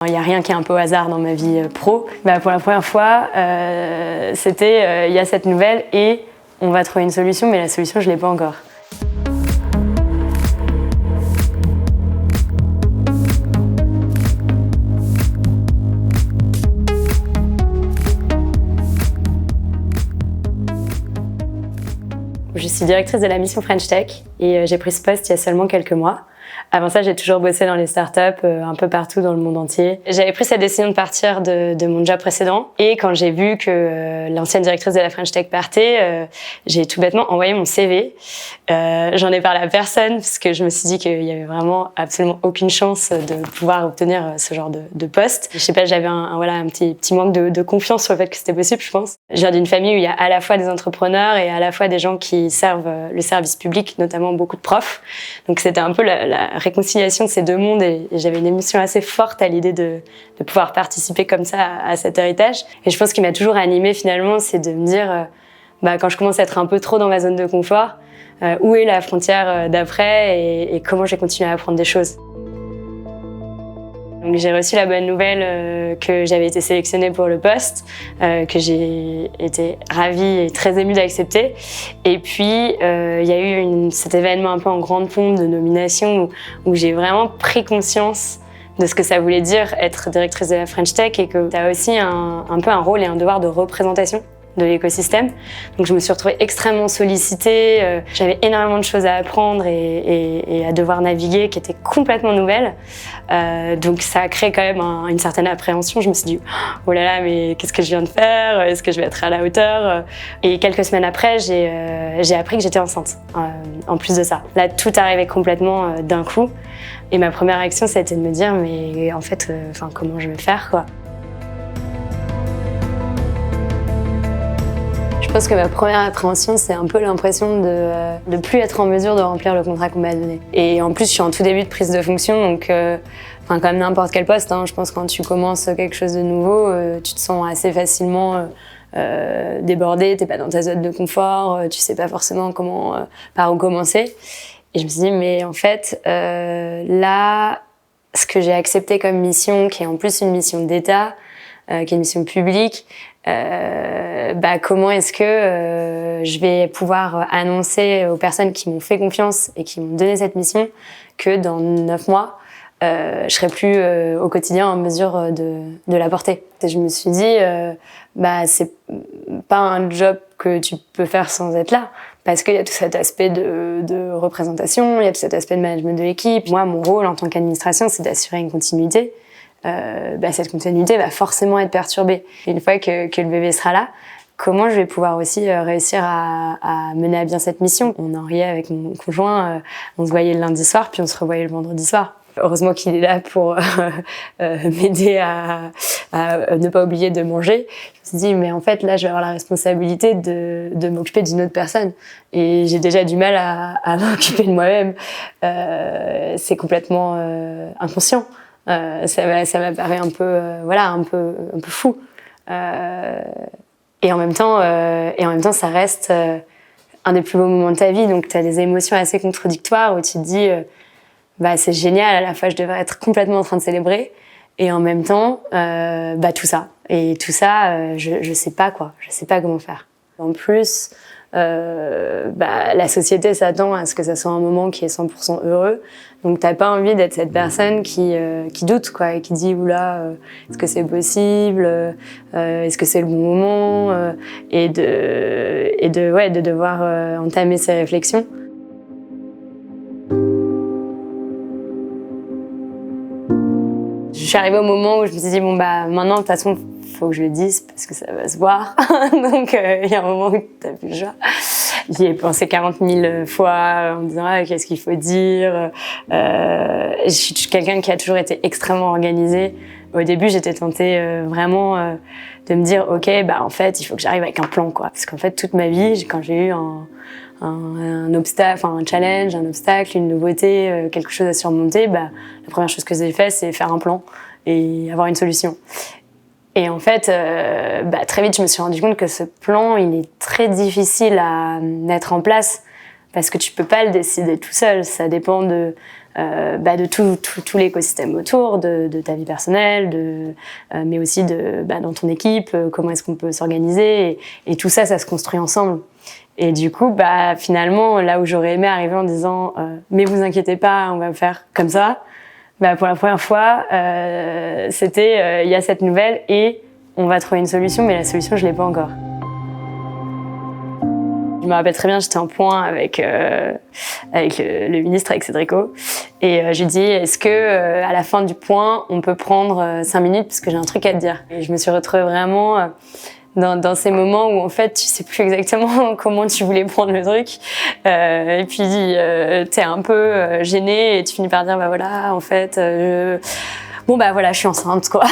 Il n'y a rien qui est un peu au hasard dans ma vie pro. Pour la première fois, c'était il y a cette nouvelle et on va trouver une solution, mais la solution, je ne l'ai pas encore. Je suis directrice de la mission French Tech et j'ai pris ce poste il y a seulement quelques mois. Avant ça, j'ai toujours bossé dans les startups un peu partout dans le monde entier. J'avais pris cette décision de partir de mon job précédent et quand j'ai vu que l'ancienne directrice de la French Tech partait, j'ai tout bêtement envoyé mon CV. J'en ai parlé à personne parce que je me suis dit qu'il y avait vraiment absolument aucune chance de pouvoir obtenir ce genre de poste. Je sais pas, j'avais un petit manque de confiance sur le fait que c'était possible, je pense. Je viens d'une famille où il y a à la fois des entrepreneurs et à la fois des gens qui servent le service public, notamment beaucoup de profs. Donc c'était un peu la réconciliation de ces deux mondes et j'avais une émotion assez forte à l'idée de pouvoir participer comme ça à cet héritage. Et je pense qu'il m'a toujours animée finalement, c'est de me dire, quand je commence à être un peu trop dans ma zone de confort, où est la frontière d'après et comment je vais continuer à apprendre des choses. Donc j'ai reçu la bonne nouvelle que j'avais été sélectionnée pour le poste, que j'ai été ravie et très émue d'accepter. Et puis il y a eu cet événement un peu en grande pompe de nomination où j'ai vraiment pris conscience de ce que ça voulait dire être directrice de la French Tech et que tu as aussi un peu un rôle et un devoir de représentation de l'écosystème. Donc je me suis retrouvée extrêmement sollicitée, j'avais énormément de choses à apprendre et à devoir naviguer qui étaient complètement nouvelles. Donc ça a créé quand même une certaine appréhension. Je me suis dit oh là là, mais qu'est-ce que je viens de faire? Est-ce que je vais être à la hauteur? Et quelques semaines après, j'ai appris que j'étais enceinte. En plus de ça, là tout arrivait complètement d'un coup. Et ma première réaction, ça a été de me dire mais en fait, comment je vais faire quoi? Je pense que ma première appréhension, c'est un peu l'impression de plus être en mesure de remplir le contrat qu'on m'a donné. Et en plus, je suis en tout début de prise de fonction, donc comme n'importe quel poste, je pense que quand tu commences quelque chose de nouveau, tu te sens assez facilement débordé, t'es pas dans ta zone de confort, tu sais pas forcément par où commencer. Et je me suis dit, mais en fait, là, ce que j'ai accepté comme mission, qui est en plus une mission d'État, qui est une mission publique, comment est-ce que je vais pouvoir annoncer aux personnes qui m'ont fait confiance et qui m'ont donné cette mission que dans 9 mois, je serai plus au quotidien en mesure de la porter. Et je me suis dit, c'est pas un job que tu peux faire sans être là, parce qu'il y a tout cet aspect de représentation, il y a tout cet aspect de management de l'équipe. Moi, mon rôle en tant qu'administration, c'est d'assurer une continuité. Cette continuité va forcément être perturbée. Et une fois que le bébé sera là, comment je vais pouvoir aussi réussir à mener à bien cette mission? On en riait avec mon conjoint, on se voyait le lundi soir, puis on se revoyait le vendredi soir. Heureusement qu'il est là pour m'aider à ne pas oublier de manger. Je me suis dit, mais en fait, là, je vais avoir la responsabilité de m'occuper d'une autre personne. Et j'ai déjà du mal à m'occuper de moi-même. C'est complètement inconscient. Ça m'a paru un peu fou. Et en même temps, ça reste un des plus beaux moments de ta vie. Donc, tu as des émotions assez contradictoires où tu te dis, c'est génial. À la fois, je devrais être complètement en train de célébrer, et en même temps, tout ça. Et tout ça, je sais pas quoi. Je sais pas comment faire. En plus, la société s'attend à ce que ça soit un moment qui est 100% heureux. Donc t'as pas envie d'être cette personne qui doute quoi et qui dit oula, est-ce que c'est possible, est-ce que c'est le bon moment, et de devoir entamer ces réflexions. Je suis arrivée au moment où je me suis dit maintenant de toute façon faut que je le dise parce que ça va se voir. Donc il y a un moment où t'as plus le choix. J'y ai pensé 40 000 fois en me disant qu'est-ce qu'il faut dire. Je suis quelqu'un qui a toujours été extrêmement organisé. Au début, j'étais tentée vraiment de me dire ok, en fait, il faut que j'arrive avec un plan quoi. Parce qu'en fait, toute ma vie, quand j'ai eu un obstacle, un challenge, un obstacle, une nouveauté, quelque chose à surmonter, la première chose que j'ai fait, c'est faire un plan et avoir une solution. Et en fait, très vite, je me suis rendu compte que ce plan, il est très difficile à mettre en place parce que tu peux pas le décider tout seul. Ça dépend de de tout l'écosystème autour, de ta vie personnelle, mais aussi dans ton équipe, comment est-ce qu'on peut s'organiser. Et tout ça, ça se construit ensemble. Et du coup, finalement, là où j'aurais aimé arriver en disant mais vous inquiétez pas, on va faire comme ça, pour la première fois, c'était il y a cette nouvelle et on va trouver une solution, mais la solution, je l'ai pas encore. Je me rappelle très bien, j'étais en point avec le ministre, avec Cédrico, et je lui dis est-ce que à la fin du point, on peut prendre 5 minutes parce que j'ai un truc à te dire. Et je me suis retrouvée vraiment dans ces moments où en fait tu sais plus exactement comment tu voulais prendre le truc, et puis t'es un peu gênée et tu finis par dire voilà en fait je suis enceinte quoi.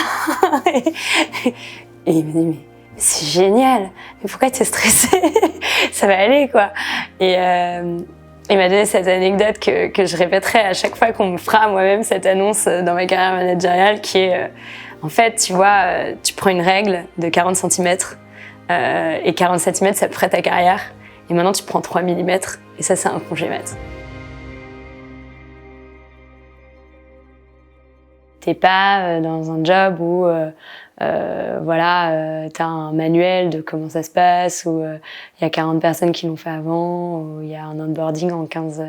Et il me dit mais c'est génial, mais pourquoi t'es stressée? Ça va aller quoi. Et il m'a donné cette anecdote que je répéterai à chaque fois qu'on me fera moi-même cette annonce dans ma carrière managériale, qui est en fait, tu vois, tu prends une règle de 40 cm et 40 cm, ça te ferait ta carrière. Et maintenant, tu prends 3 mm et ça, c'est un congé mat. T'es pas dans un job où t'as un manuel de comment ça se passe, où il y a 40 personnes qui l'ont fait avant, où il y a un onboarding en 15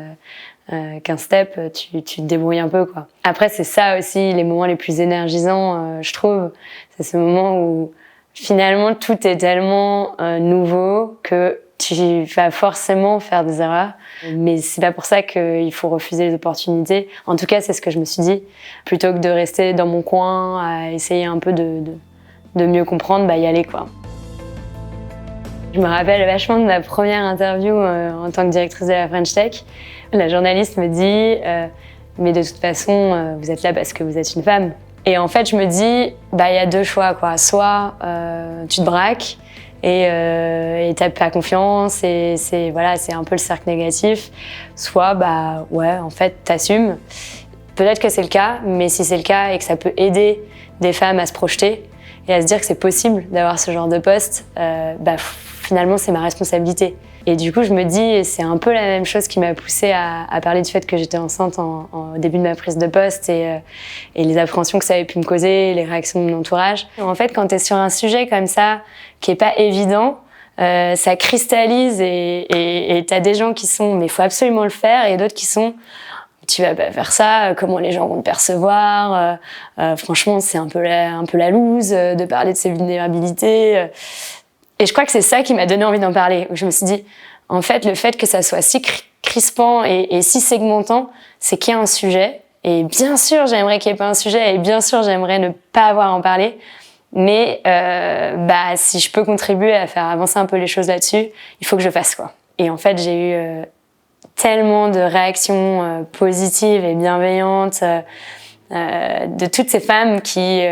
steps, tu te débrouilles un peu quoi. Après c'est ça aussi les moments les plus énergisants, je trouve, c'est ce moment où finalement tout est tellement nouveau que tu vas forcément faire des erreurs, mais c'est pas pour ça qu'il faut refuser les opportunités. En tout cas, c'est ce que je me suis dit. Plutôt que de rester dans mon coin à essayer un peu de mieux comprendre, y aller quoi. Je me rappelle vachement de ma première interview en tant que directrice de la French Tech. La journaliste me dit mais de toute façon, vous êtes là parce que vous êtes une femme. Et en fait, je me dis il y a deux choix quoi. Soit tu te braques et t'as pas confiance et c'est un peu le cercle négatif. Soit en fait t'assumes. Peut-être que c'est le cas, mais si c'est le cas et que ça peut aider des femmes à se projeter et à se dire que c'est possible d'avoir ce genre de poste, finalement c'est ma responsabilité. Et du coup je me dis, et c'est un peu la même chose qui m'a poussée à parler du fait que j'étais enceinte au début de ma prise de poste et les appréhensions que ça avait pu me causer, les réactions de mon entourage. En fait quand t'es sur un sujet comme ça qui est pas évident, ça cristallise et t'as des gens qui sont mais il faut absolument le faire et d'autres qui sont tu vas pas faire ça, comment les gens vont te percevoir, franchement c'est un peu la loose de parler de ses vulnérabilités. Et je crois que c'est ça qui m'a donné envie d'en parler, où je me suis dit, en fait, le fait que ça soit si crispant et si segmentant, c'est qu'il y a un sujet. Et bien sûr, j'aimerais qu'il n'y ait pas un sujet, et bien sûr, j'aimerais ne pas avoir à en parler. Mais si je peux contribuer à faire avancer un peu les choses là-dessus, il faut que je fasse quoi. Et en fait, j'ai eu tellement de réactions positives et bienveillantes de toutes ces femmes qui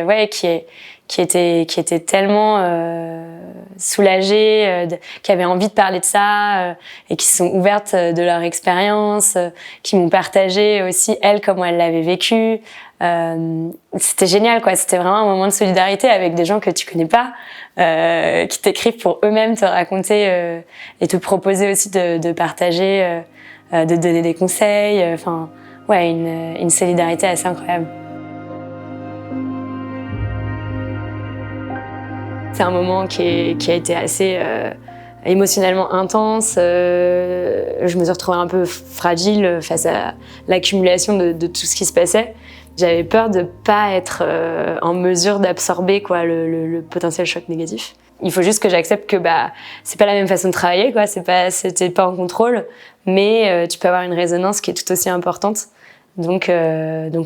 étaient tellement soulagées, qui avaient envie de parler de ça et qui sont ouvertes de leur expérience, qui m'ont partagé aussi elles comment elles l'avaient vécu. C'était génial quoi, c'était vraiment un moment de solidarité avec des gens que tu connais pas, qui t'écrivent pour eux-mêmes te raconter et te proposer aussi de partager, de donner des conseils, une solidarité assez incroyable. C'est un moment qui a été assez émotionnellement intense. Je me suis retrouvée un peu fragile face à l'accumulation de tout ce qui se passait. J'avais peur de pas être en mesure d'absorber le potentiel choc négatif. Il faut juste que j'accepte que c'est pas la même façon de travailler quoi, c'était pas en contrôle, mais tu peux avoir une résonance qui est tout aussi importante. Donc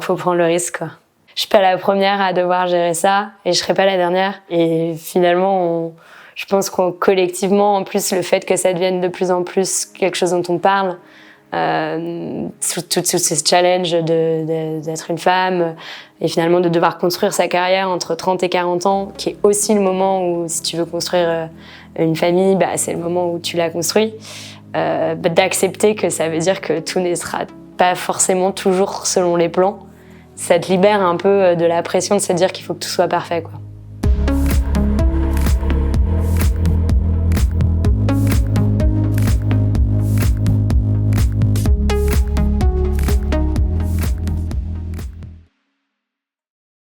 faut prendre le risque quoi. Je suis pas la première à devoir gérer ça et je serai pas la dernière. Et finalement, je pense qu'on collectivement, en plus, le fait que ça devienne de plus en plus quelque chose dont on parle, tous ces challenges d'être une femme et finalement de devoir construire sa carrière entre 30 et 40 ans, qui est aussi le moment où, si tu veux construire une famille, c'est le moment où tu la construis, d'accepter que ça veut dire que tout ne sera pas forcément toujours selon les plans. Ça te libère un peu de la pression de se dire qu'il faut que tout soit parfait, quoi.